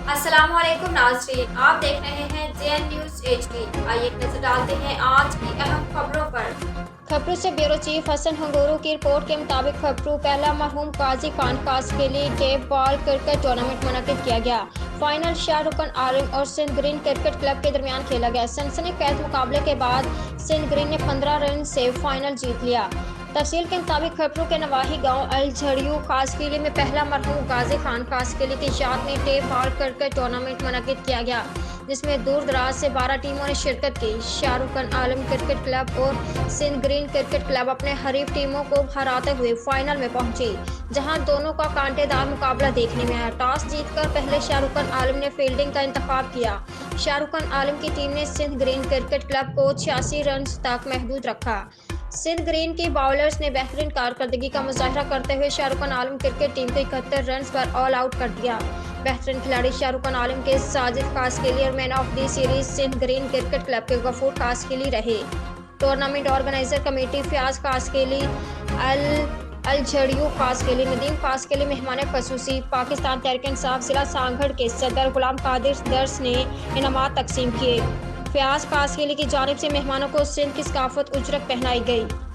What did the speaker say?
अस्सलामुअलैकुम नाज़रीन, आप देख रहे हैं जेएन न्यूज़ एचडी। आइए एक नजर डालते हैं आज की अहम खबरों पर। खबरों से ब्यूरो चीफ हसन हंगोरू की रिपोर्ट के मुताबिक खबरों पहला मरहूम काजी खान कास के लिए टेप बॉल क्रिकेट टूर्नामेंट मुनक्किद किया गया। फाइनल शाहरुख आलम और सिंध ग्रीन क्रिकेट क्लब के दरमियान खेला गया। सनसनीखेज मुकाबले के बाद सिंध ग्रीन ने 15 रन से फाइनल जीत लिया। तफसील के मुताबिक खबरों के नवाही गांव अल झड़ियों कासकेली में पहला मरहूम गाजी खान कासकेली की याद में टेप बॉल क्रिकेट टूर्नामेंट मुनक्किद किया गया, जिसमें दूर दराज से 12 टीमों ने शिरकत की। शाहरुख आलम क्रिकेट क्लब और सिंध ग्रीन क्रिकेट क्लब अपने हरीफ टीमों को हराते हुए फाइनल में पहुंचे, जहां दोनों का कांटेदार मुकाबला देखने में आया। टॉस जीतकर पहले शाहरुख आलम ने फील्डिंग का इंतखाब किया। शाहरुख आलम की टीम ने सिंध ग्रीन क्रिकेट क्लब को 86 रन तक महदूद रखा। सिंध ग्रीन के बाउलर्स ने बेहतरीन कारकर्दगी का मुजाहरा करते हुए शाहरुख आलम क्रिकेट टीम को 71 रन पर ऑल आउट कर दिया। बेहतरीन खिलाड़ी शाहरुख आलम के साजिद कासकेली और man of the series Sindh green cricket club के गफूर कासकेली रहे। Tournament organizer committee Fayyaz Kaskeli, अल झड़ियों कासकेली, नदीम कासकेली मेहमान खसूसी, पाकिस्तान तहरीक इंसाफ जिला सांगड़ के सदर गुलाम कादिर दर्स ने इनामात तकसीम किए। फयाज कासकेली की जानिब से मेहमानों को सिंध की सकाफत उजरत पहनाई गई।